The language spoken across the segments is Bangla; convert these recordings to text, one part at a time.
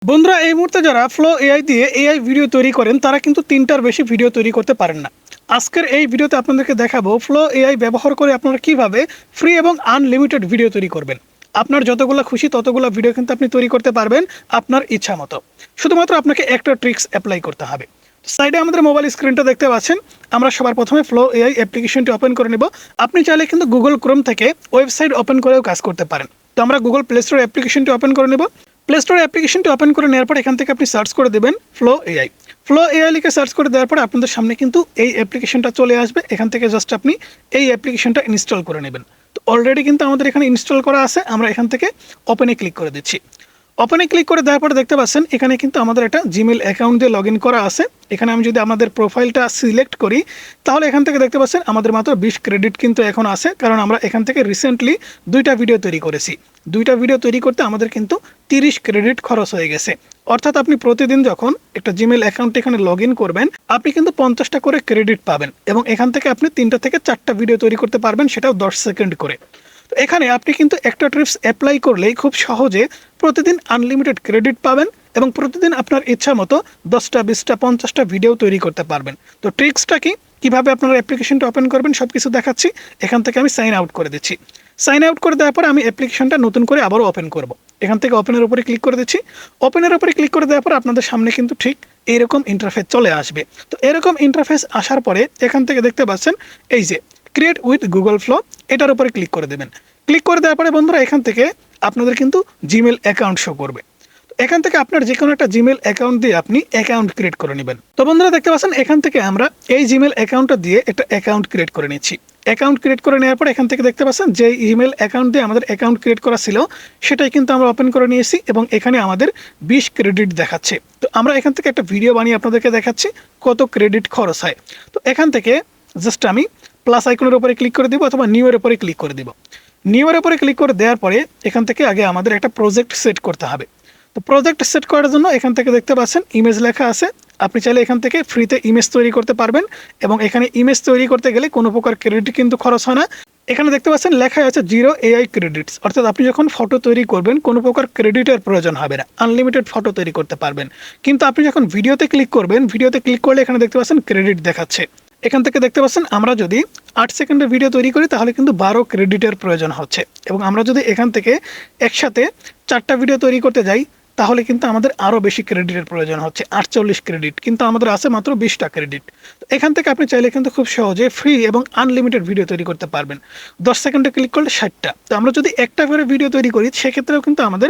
বন্ধুরা এই মুহূর্তে যারা ফ্লো এআই দিয়ে এআই ভিডিও তৈরি করেন তারা কিন্তু 3টার বেশি ভিডিও তৈরি করতে পারেন না। আজকের এই ভিডিওতে আপনাদেরকে দেখাবো ফ্লো এআই ব্যবহার করে আপনারা কিভাবে ফ্রি এবং আনলিমিটেড ভিডিও তৈরি করবেন। আপনার যতগুলো খুশি ততগুলো ভিডিও কিন্তু আপনি তৈরি করতে পারবেন আপনার ইচ্ছা মতো। শুধুমাত্র আপনাকে একটা ট্রিক্স অ্যাপ্লাই করতে হবে। সাইডে আমাদের মোবাইল স্ক্রিনটা দেখতে পাচ্ছেন। আমরা সবার প্রথমে ফ্লো এআই অ্যাপ্লিকেশনটি ওপেন করে নেব। আপনি চাইলে কিন্তু গুগল ক্রোম থেকে ওয়েবসাইট ওপেন করেও কাজ করতে পারেন। তো আমরা গুগল প্লে স্টোর অ্যাপ্লিকেশনটি ওপেন করে নেব। প্লে স্টোর অ্যাপ্লিকেশনটি ওপেন করে নেওয়ার পর এখান থেকে আপনি সার্চ করে দেবেন ফ্লো এআই। ফ্লো এআই লিখে সার্চ করে দেওয়ার পর আপনাদের সামনে কিন্তু এই অ্যাপ্লিকেশনটা চলে আসবে। এখান থেকে জাস্ট আপনি এই অ্যাপ্লিকেশনটা ইনস্টল করে নেবেন। তো অলরেডি কিন্তু আমাদের এখানে ইনস্টল করা আছে। আমরা এখান থেকে ওপেনে ক্লিক করে দিচ্ছি। ওপেনে ক্লিক করে দেওয়ার পরে দেখতে পাচ্ছেন এখানে কিন্তু আমাদের একটা জিমেল অ্যাকাউন্ট দিয়ে লগ ইন করা আছে। এখানে আমি যদি আমাদের প্রোফাইলটা সিলেক্ট করি তাহলে এখান থেকে দেখতে পাচ্ছেন আমাদের মাত্র 20 ক্রেডিট কিন্তু এখন আছে, কারণ আমরা এখান থেকে রিসেন্টলি 2টা ভিডিও তৈরি করেছি। 2টা ভিডিও তৈরি করতে আমাদের কিন্তু 30 ক্রেডিট খরচ হয়ে গেছে। অর্থাৎ আপনি প্রতিদিন যখন একটা জিমেল অ্যাকাউন্ট এখানে লগ ইন করবেন আপনি কিন্তু 50টা করে ক্রেডিট পাবেন এবং এখান থেকে আপনি 3টা থেকে 4টা ভিডিও তৈরি করতে পারবেন, সেটাও 10 সেকেন্ড করে। তো এখানে আপনি কিন্তু একটা ট্রিপস অ্যাপ্লাই করলেই খুব সহজে প্রতিদিন আনলিমিটেড ক্রেডিট পাবেন এবং প্রতিদিন আপনার ইচ্ছা মতো 10টা 20টা 50টা ভিডিও তৈরি করতে পারবেন। তো ট্রিক্সটা কি, কীভাবে আপনারা অ্যাপ্লিকেশনটা ওপেন করবেন সব কিছু দেখাচ্ছি। এখান থেকে আমি সাইন আউট করে দিচ্ছি। সাইন আউট করে দেওয়ার পরে আমি অ্যাপ্লিকেশনটা নতুন করে আবারও ওপেন করব। এখান থেকে ওপেনের উপরে ক্লিক করে দিচ্ছি। ওপেনের উপরে ক্লিক করে দেওয়ার পর আপনাদের সামনে কিন্তু ঠিক এইরকম ইন্টারফেস চলে আসবে। তো এরকম ইন্টারফেস আসার পরে এখান থেকে দেখতে পাচ্ছেন এই যে ক্রিয়েট উইথ গুগল ফ্লো, এটার উপরে ক্লিক করে দেবেন। ক্লিক করে দেওয়ার পরে বন্ধুরা এখান থেকে আপনাদের কিন্তু জিমেল অ্যাকাউন্ট শো করবে। এখান থেকে আপনার যে কোনো একটা জিমেল অ্যাকাউন্ট দিয়ে আপনি অ্যাকাউন্ট ক্রিয়েট করে নেবেন। তো বন্ধুরা দেখতে পাচ্ছেন এখান থেকে আমরা এই জিমেল অ্যাকাউন্টটা দিয়ে একটা অ্যাকাউন্ট ক্রিয়েট করে নিচ্ছি। অ্যাকাউন্ট ক্রিয়েট করে নেওয়ার পর এখান থেকে দেখতে পাচ্ছেন যে ইমেল অ্যাকাউন্ট দিয়ে আমাদের অ্যাকাউন্ট ক্রিয়েট করা ছিল সেটাই কিন্তু আমরা ওপেন করে নিয়েছি এবং এখানে আমাদের 20 ক্রেডিট দেখাচ্ছে। তো আমরা এখান থেকে একটা ভিডিও বানিয়ে আপনাদেরকে দেখাচ্ছি কত ক্রেডিট খরচ হয়। তো এখান থেকে জাস্ট আমি প্লাস আইকনের উপরে ক্লিক করে দিব অথবা নিউ এর উপরে ক্লিক করে দিব। নিউ এর উপরে ক্লিক করে দেওয়ার পরে এখান থেকে আগে আমাদের একটা প্রজেক্ট সেট করতে হবে। তো প্রজেক্ট সেট করার জন্য এখান থেকে দেখতে পাচ্ছেন ইমেজ লেখা আছে। আপনি চাইলে এখান থেকে ফ্রিতে ইমেজ তৈরি করতে পারবেন এবং এখানে ইমেজ তৈরি করতে গেলে কোনো প্রকার ক্রেডিট কিন্তু খরচ হয় না। এখানে দেখতে পাচ্ছেন লেখা আছে 0 AI ক্রেডিটস, অর্থাৎ আপনি যখন ফটো তৈরি করবেন কোনো প্রকার ক্রেডিটের প্রয়োজন হবে না, আনলিমিটেড ফটো তৈরি করতে পারবেন। কিন্তু আপনি যখন ভিডিওতে ক্লিক করবেন, ভিডিওতে ক্লিক করলে এখানে দেখতে পাচ্ছেন ক্রেডিট দেখাচ্ছে। এখান থেকে দেখতে পাচ্ছেন আমরা যদি 8 সেকেন্ডের ভিডিও তৈরি করি তাহলে কিন্তু 12 ক্রেডিটের প্রয়োজন হচ্ছে এবং আমরা যদি এখান থেকে একসাথে 4টা ভিডিও তৈরি করতে যাই তাহলে কিন্তু আমাদের আরও বেশি ক্রেডিটের প্রয়োজন হচ্ছে, 48 ক্রেডিট, কিন্তু আমাদের আছে মাত্র 20টা ক্রেডিট। তো এখান থেকে আপনি চাইলে কিন্তু খুব সহজে ফ্রি এবং আনলিমিটেড ভিডিও তৈরি করতে পারবেন। 10 সেকেন্ডে ক্লিক করলে 60টা। তো আমরা যদি একটা করে ভিডিও তৈরি করি সেক্ষেত্রেও কিন্তু আমাদের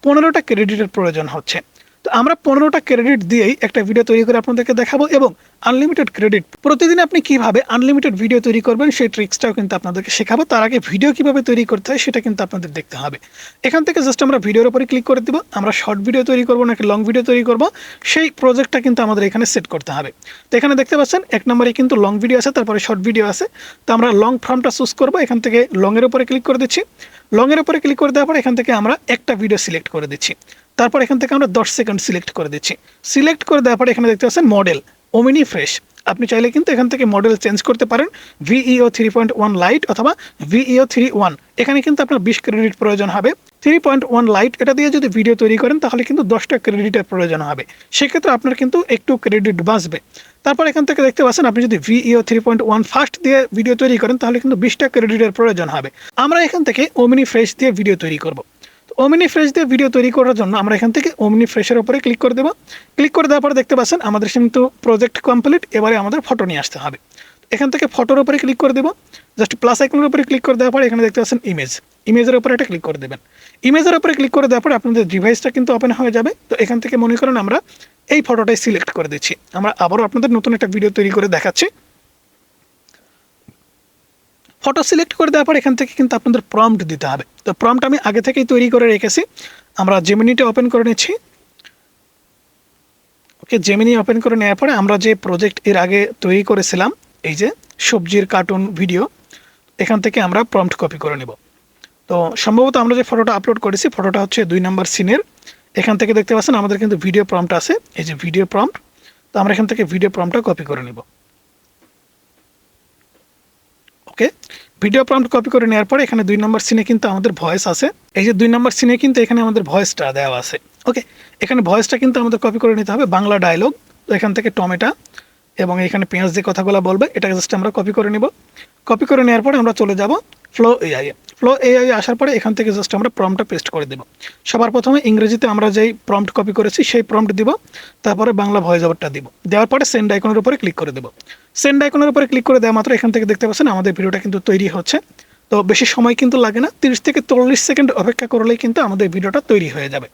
15টা ক্রেডিটের প্রয়োজন হচ্ছে। তো আমরা 15টা ক্রেডিট দিয়েই একটা ভিডিও তৈরি করে আপনাদেরকে দেখাবো এবং আনলিমিটেড ক্রেডিট প্রতিদিন আপনি কিভাবে আনলিমিটেড ভিডিও তৈরি করবেন সেই ট্রিক্সটাও কিন্তু আপনাদেরকে শেখাবো। তার আগে ভিডিও কিভাবে তৈরি করতে হয় সেটা কিন্তু আপনাদের দেখতে হবে। এখান থেকে জাস্ট আমরা ভিডিওর উপরে ক্লিক করে দিব। আমরা শর্ট ভিডিও তৈরি করবো নাকি লং ভিডিও তৈরি করব সেই প্রজেক্টটা কিন্তু আমাদের এখানে সেট করতে হবে। তো এখানে দেখতে পাচ্ছেন 1 নম্বরে কিন্তু লং ভিডিও আছে, তারপরে শর্ট ভিডিও আছে। তো আমরা লং ফর্মটা চুজ করবো। এখান থেকে লংয়ের উপরে ক্লিক করে দিচ্ছি। লংয়ের উপরে ক্লিক করে দেওয়ার পর এখান থেকে আমরা একটা ভিডিও সিলেক্ট করে দিচ্ছি। তারপর এখান থেকে আমরা 10 সেকেন্ড সিলেক্ট করে দিচ্ছি। সিলেক্ট করে দেওয়ার পর এখানে দেখতে পাচ্ছেন মডেল ওমিনি ফ্রেশ। আপনি চাইলে কিন্তু এখান থেকে মডেল চেঞ্জ করতে পারেন, VEO 3.1 লাইট অথবা VEO 3.1। এখানে কিন্তু আপনার 20 ক্রেডিট প্রয়োজন হবে। 3.1 লাইট এটা দিয়ে যদি ভিডিও তৈরি করেন তাহলে কিন্তু 10টা ক্রেডিটের প্রয়োজন হবে, সেক্ষেত্রে আপনার কিন্তু একটু ক্রেডিট বাঁচবে। তারপর এখান থেকে দেখতে পাচ্ছেন আপনি যদি VEO 3.1 ফাস্ট দিয়ে ভিডিও তৈরি করেন তাহলে কিন্তু 20টা ক্রেডিটের প্রয়োজন হবে। আমরা এখান থেকে ওমিনি ফ্রেশ দিয়ে ভিডিও তৈরি করব। ওমিনি ফ্রেশ দিয়ে ভিডিও তৈরি করার জন্য আমরা এখান থেকে ওমিনি ফ্রেশের উপরে ক্লিক করে দেবো। ক্লিক করে দেওয়ার পরে দেখতে পাচ্ছেন আমাদের কিন্তু প্রজেক্ট কমপ্লিট। এবারে আমাদের ফটো নিয়ে আসতে হবে। এখান থেকে ফটোর উপরে ক্লিক করে দেবো। জাস্ট প্লাস আইকনের উপরে ক্লিক করে দেওয়ার পরে এখানে দেখতে পাচ্ছেন ইমেজের উপরে এটা ক্লিক করে দেবেন। ইমেজের উপরে ক্লিক করে দেওয়ার পরে আপনাদের ডিভাইসটা কিন্তু ওপেন হয়ে যাবে। তো এখান থেকে মনে করেন আমরা এই ফটোটাই সিলেক্ট করে দিচ্ছি। আমরা আবারও আপনাদের নতুন একটা ভিডিও তৈরি করে দেখাচ্ছি। ফটো সিলেক্ট করে দেওয়ার পর এখান থেকে কিন্তু আপনাদের প্রম্পট দিতে হবে। তো প্রম্পট আমি আগে থেকেই তৈরি করে রেখেছি। আমরা জেমিনিটা ওপেন করে নিচ্ছি। ওকে, জেমিনি ওপেন করে নেওয়ার পরে আমরা যে প্রজেক্ট এর আগে তৈরি করেছিলাম এই যে সবজির কার্টুন ভিডিও, এখান থেকে আমরা প্রম্পট কপি করে নেব। তো সম্ভবত আমরা যে ফটোটা আপলোড করেছি ফটোটা হচ্ছে 2 নম্বর সিনের। এখান থেকে দেখতে পাচ্ছেন আমাদের কিন্তু ভিডিও প্রম্পট আছে, এই যে ভিডিও প্রম্পট। তো আমরা এখান থেকে ভিডিও প্রম্পটটা কপি করে নেব। ওকে, ভিডিও প্রম্পট কপি করে নেওয়ার পরে এখানে 2 নম্বর সিনে কিন্তু আমাদের ভয়েস আছে। এই যে 2 নম্বর সিনে কিন্তু এখানে আমাদের ভয়েসটা দেওয়া আছে। ওকে, এখানে ভয়েসটা কিন্তু আমাদের কপি করে নিতে হবে, বাংলা ডায়লগ। তো এখান থেকে টমেটো এবং এখানে পেঁয়াজ যে কথাগুলো বলবে এটা জাস্ট আমরা কপি করে নিব। কপি করে নেওয়ার পরে আমরা চলে যাব ফ্লো এআই। ফ্লো এআই আসার পরে এখান থেকে জাস্ট আমরা প্রম্পটটা পেস্ট করে দেব। সবার প্রথমে ইংরেজিতে আমরা যেই প্রম্পট কপি করেছি সেই প্রম্পট দিব, তারপরে বাংলা ভয়েস ওভারটা দিব। দেওয়ার পরে সেন্ড আইকনের উপরে ক্লিক করে দেব। সেন্ড আইকনের উপরে ক্লিক করে দেওয়া মাত্র এখান থেকে দেখতে পাচ্ছেন আমাদের ভিডিওটা কিন্তু তৈরি হচ্ছে। তো বেশি সময় কিন্তু লাগে না, 30 থেকে 40 সেকেন্ড অপেক্ষা করলেই কিন্তু আমাদের ভিডিওটা তৈরি হয়ে যাবে।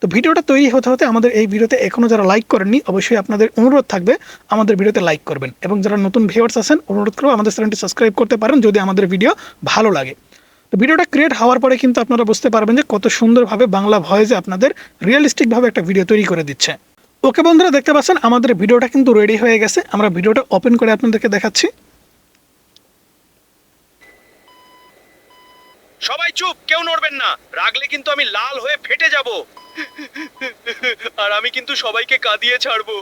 তো ভিডিওটা তৈরি হতে হতে আমাদের এই ভিডিওতে এখনও যারা লাইক করেননি, অবশ্যই আপনাদের অনুরোধ থাকবে আমাদের ভিডিওতে লাইক করবেন, এবং যারা নতুন ভিউয়ার্স আছেন অনুরোধ করবো আমাদের চ্যানেলটি সাবস্ক্রাইব করতে পারেন যদি আমাদের ভিডিও ভালো লাগে। তো ভিডিওটা ক্রিয়েট হওয়ার পরে কিন্তু আপনারা বুঝতে পারবেন যে কত সুন্দরভাবে বাংলা ভয়েসে আপনাদের রিয়েলিস্টিকভাবে একটা ভিডিও তৈরি করে দিচ্ছে। ওকে বন্ধুরা, দেখতে পাচ্ছেন আমাদের ভিডিওটা কিন্তু রেডি হয়ে গেছে। আমরা ভিডিওটা ওপেন করে আপনাদেরকে দেখাচ্ছি। সবাই চুপ, কেউ নড়বেন না, রাগলে কিন্তু আমি লাল হয়ে ফেটে যাব। আর আমি কিন্তু সবাইকে কাঁদিয়ে ছাড়বো।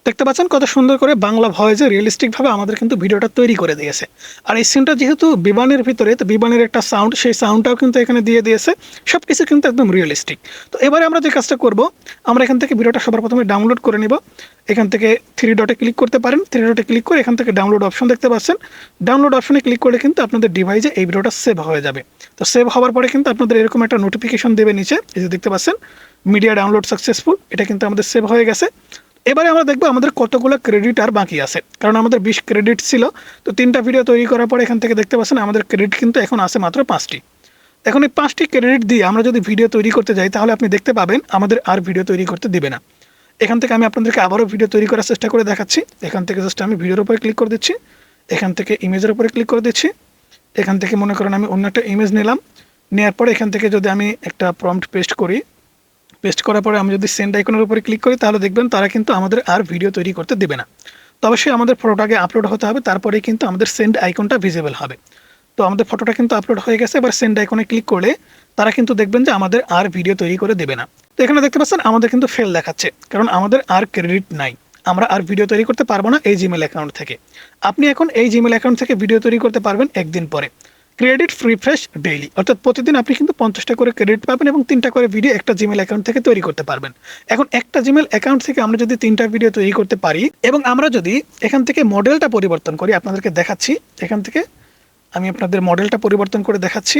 দেখতে পাচ্ছেন কত সুন্দর করে বাংলা ভয়েসে রিয়েলিস্টিকভাবে আমাদের কিন্তু ভিডিওটা তৈরি করে দিয়েছে। আর এই সিনটা যেহেতু বিমানের ভিতরে, তো বিমানের একটা সাউন্ড, সেই সাউন্ডটাও কিন্তু এখানে দিয়ে দিয়েছে। সব কিছু কিন্তু একদম রিয়েলিস্টিক। তো এবারে আমরা যে কাজটা করব, আমরা এখান থেকে ভিডিওটা সবার প্রথমে ডাউনলোড করে নিব। এখান থেকে 3 ডটে ক্লিক করতে পারেন। 3 ডটে ক্লিক করে এখান থেকে ডাউনলোড অপশন দেখতে পাচ্ছেন। ডাউনলোড অপশনে ক্লিক করলে কিন্তু আপনাদের ডিভাইসে এই ভিডিওটা সেভ হয়ে যাবে। তো সেভ হওয়ার পরে কিন্তু আপনাদের এরকম একটা নোটিফিকেশন দেবে নিচে, এই যে দেখতে পাচ্ছেন মিডিয়া ডাউনলোড সাকসেসফুল, এটা কিন্তু আমাদের সেভ হয়ে গেছে। এবারে আমরা দেখবো আমাদের কতগুলো ক্রেডিট আর বাকি আছে, কারণ আমাদের 20 ক্রেডিট ছিল। তো 3টা ভিডিও তৈরি করার পর এখান থেকে দেখতে পাচ্ছেন আমাদের ক্রেডিট কিন্তু এখন আছে মাত্র 5টি। এখন এই 5টি ক্রেডিট দিয়ে আমরা যদি ভিডিও তৈরি করতে যাই তাহলে আপনি দেখতে পাবেন আমাদের আর ভিডিও তৈরি করতে দিবে না। এখান থেকে আমি আপনাদেরকে আবারও ভিডিও তৈরি করার চেষ্টা করে দেখাচ্ছি। এখান থেকে জাস্ট আমি ভিডিওর উপরে ক্লিক করে দিচ্ছি, এখান থেকে ইমেজের উপরে ক্লিক করে দিচ্ছি। এখান থেকে মনে করেন আমি অন্য একটা ইমেজ নিলাম, নেওয়ার পরে এখান থেকে যদি আমি একটা প্রম্পট পেস্ট করি, পেস্ট করার পরে আমি যদি সেন্ড আইকনের উপরে ক্লিক করি তাহলে দেখবেন তারা কিন্তু আমাদের আর ভিডিও তৈরি করতে দেবে না। তো অবশ্যই আমাদের ফটোটাকে আপলোড হতে হবে, তারপরেই কিন্তু আমাদের সেন্ড আইকনটা ভিজিবল হবে। তো আমাদের ফটোটা কিন্তু আপলোড হয়ে গেছে। এবার সেন্ড আইকনে ক্লিক করলে তারা কিন্তু দেখবেন যে আমাদের আর ভিডিও তৈরি করে দেবে না। তো এখানে দেখতে পাচ্ছেন আমাদের কিন্তু ফেল দেখাচ্ছে, কারণ আমাদের আর ক্রেডিট নাই। আমরা আর ভিডিও তৈরি করতে পারবো না এই জিমেল অ্যাকাউন্ট থেকে। আপনি এখন এই জিমেল অ্যাকাউন্ট থেকে ভিডিও তৈরি করতে পারবেন একদিন পরে। ক্রেডিট রিফ্রেশ ডেইলি, অর্থাৎ প্রতিদিন আপনি কিন্তু 50টা করে ক্রেডিট পাবেন এবং 3টা করে ভিডিও একটা জিমেল অ্যাকাউন্ট থেকে তৈরি করতে পারবেন। এখন একটা জিমেল অ্যাকাউন্ট থেকে আমরা যদি 3টা ভিডিও তৈরি করতে পারি, এবং আমরা যদি এখান থেকে মডেলটা পরিবর্তন করি, আপনাদেরকে দেখাচ্ছি। এখান থেকে আমি আপনাদের মডেলটা পরিবর্তন করে দেখাচ্ছি।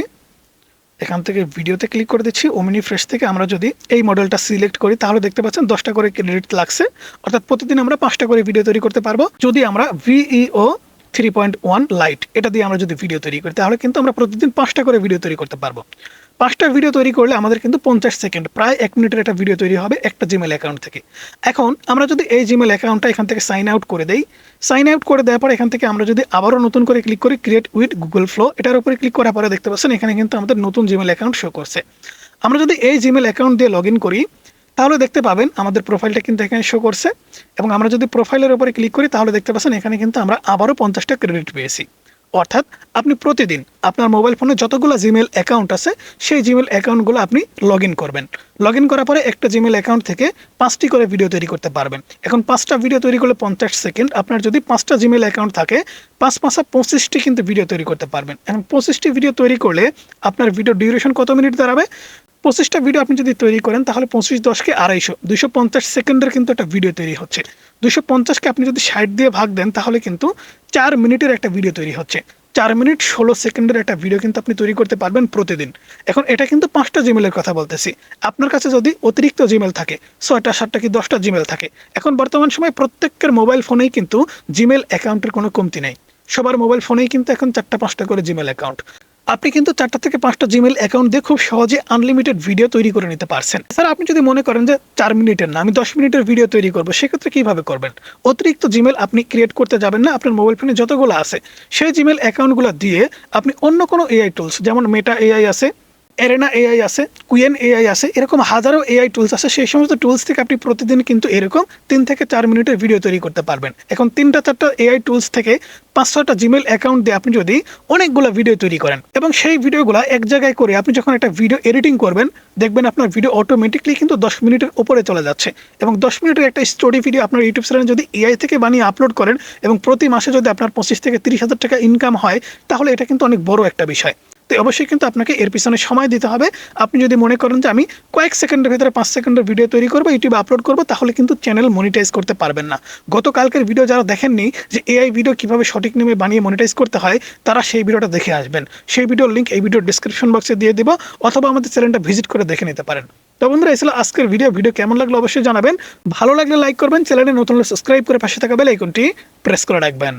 এখান থেকে ভিডিওতে ক্লিক করে দিচ্ছি, ওমিনি ফ্রেশ থেকে আমরা যদি এই মডেলটা সিলেক্ট করি তাহলে দেখতে পাচ্ছেন 10টা করে ক্রেডিট লাগছে। অর্থাৎ প্রতিদিন আমরা 5টা করে ভিডিও তৈরি করতে পারবো যদি আমরা ভিইও 3.1 লাইট এটা দিয়ে আমরা যদি ভিডিও তৈরি করি, তাহলে কিন্তু আমরা প্রতিদিন 5টা করে ভিডিও তৈরি করতে পারবো। 5টা ভিডিও তৈরি করলে আমাদের কিন্তু 50 সেকেন্ড, প্রায় 1 মিনিটের একটা ভিডিও তৈরি হবে একটা জিমেল অ্যাকাউন্ট থেকে। এখন আমরা যদি এই জিমেল অ্যাকাউন্টটা এখান থেকে সাইন আউট করে দেই, সাইন আউট করে দেওয়ার পর এখান থেকে আমরা যদি আবারও নতুন করে ক্লিক করি ক্রিয়েট উইথ গুগল ফ্লো, এটার উপরে ক্লিক করার পরে দেখতে পাচ্ছেন এখানে কিন্তু আমাদের নতুন জিমেল অ্যাকাউন্ট শো করছে। আমরা যদি এই জিমেল অ্যাকাউন্ট দিয়ে লগ ইন করি তাহলে দেখতে পাবেন আমাদের প্রোফাইলটা কিন্তু এখানে শো করছে, এবং আমরা যদি প্রোফাইলের উপরে ক্লিক করি তাহলে দেখতে পাচ্ছেন এখানে কিন্তু আমরা আবারও 50টা ক্রেডিট পেয়েছি। অর্থাৎ আপনি প্রতিদিন আপনার মোবাইল ফোনে যতগুলো জিমেল অ্যাকাউন্ট আছে সেই জিমেল অ্যাকাউন্টগুলো আপনি লগ ইন করবেন। লগ ইন করার পরে একটা জিমেল অ্যাকাউন্ট থেকে 5টি করে ভিডিও তৈরি করতে পারবেন। এখন 5টা ভিডিও তৈরি করলে 50 সেকেন্ড, আপনার যদি 5টা জিমেল অ্যাকাউন্ট থাকে 5 5 25টি কিন্তু ভিডিও তৈরি করতে পারবেন। এখন 25টি ভিডিও তৈরি করলে আপনার ভিডিও ডিউরেশন কত মিনিট দাঁড়াবে? 25টা ভিডিও আপনি যদি তৈরি করেন তাহলে 25 10কে 250, 250 সেকেন্ডের কিন্তু একটা ভিডিও তৈরি হচ্ছে। 250কে আপনি যদি 60 দিয়ে ভাগ দেন তাহলে কিন্তু 4 মিনিটের একটা ভিডিও তৈরি হচ্ছে। 4 মিনিট 16 সেকেন্ডের একটা ভিডিও কিন্তু আপনি তৈরি করতে পারবেন প্রতিদিন। এখন এটা কিন্তু 5টা জিমেলের কথা বলতেছি। আপনার কাছে যদি অতিরিক্ত জিমেল থাকে, 6টা 7টা কি 10টা জিমেল থাকে, এখন বর্তমান সময়ে প্রত্যেকের মোবাইল ফোনেই কিন্তু জিমেল অ্যাকাউন্টের কোনো কমতি নেই। সবার মোবাইল ফোনেই কিন্তু এখন 4টা 5টা করে জিমেল অ্যাকাউন্ট। আপনি কিন্তু 4টা থেকে 5টা জিমেল অ্যাকাউন্ট দিয়ে খুব সহজে আনলিমিটেড ভিডিও তৈরি করে নিতে পারছেন। স্যার আপনি যদি মনে করেন যে 4 মিনিটের না, আমি 10 মিনিটের ভিডিও তৈরি করবো, সেক্ষেত্রে কীভাবে করবেন? অতিরিক্ত জিমেল আপনি ক্রিয়েট করতে যাবেন না। আপনার মোবাইল ফোনে যতগুলো আছে সেই জিমেল অ্যাকাউন্টগুলো দিয়ে আপনি অন্য কোনো এআই টুলস, যেমন মেটা এআই আছে, এরেনা এআই আছে, কুয়েন এআই আছে, এরকম হাজারো এআই টুলস আছে। সেই সমস্ত টুলস থেকে আপনি প্রতিদিন কিন্তু এরকম 3 থেকে 4 মিনিটের ভিডিও তৈরি করতে পারবেন। এখন 3টা 4টা এআই টুলস থেকে 5-6টা জিমেল অ্যাকাউন্ট দিয়ে আপনি যদি অনেকগুলো ভিডিও তৈরি করেন এবং সেই ভিডিওগুলো এক জায়গায় করে আপনি যখন একটা ভিডিও এডিটিং করবেন, দেখবেন আপনার ভিডিও অটোমেটিকলি কিন্তু 10 মিনিটের উপরে চলে যাচ্ছে। এবং 10 মিনিটের একটা স্টোরি ভিডিও আপনার ইউটিউব চ্যানেলে যদি এআই থেকে বানিয়ে আপলোড করেন এবং প্রতি মাসে যদি আপনার 25 থেকে 30 হাজার টাকা ইনকাম হয়, তাহলে এটা কিন্তু অনেক বড় একটা বিষয়। তো তো অবশ্যই কিন্তু আপনাকে এর পিছনে সময় দিতে হবে। আপনি যদি মনে করেন যে আমি কয়েক সেকেন্ডের ভিতরে 5 সেকেন্ডের ভিডিও তৈরি করবো, ইউটিউবে আপলোড করবো, তাহলে কিন্তু চ্যানেল মনিটাইজ করতে পারবেন না। গতকালকের ভিডিও যারা দেখেননি যে এআই ভিডিও কিভাবে সঠিক নিয়মে বানিয়ে মনিটাইজ করতে হয়, তারা সেই ভিডিওটা দেখে আসবেন। সেই ভিডিওর লিঙ্ক এই ভিডিওর ডিসক্রিপশন বক্সে দিয়ে দিব, অথবা আমাদের চ্যানেলটা ভিজিট করে দেখে নিতে পারেন। তো বন্ধুরা, এই ছিল আজকের ভিডিও কেমন লাগলো অবশ্যই জানাবেন। ভালো লাগলে লাইক করবেন, চ্যানেলে নতুন হলে সাবস্ক্রাইব করে পাশে থাকা বেল আইকনটি প্রেস করে রাখবেন।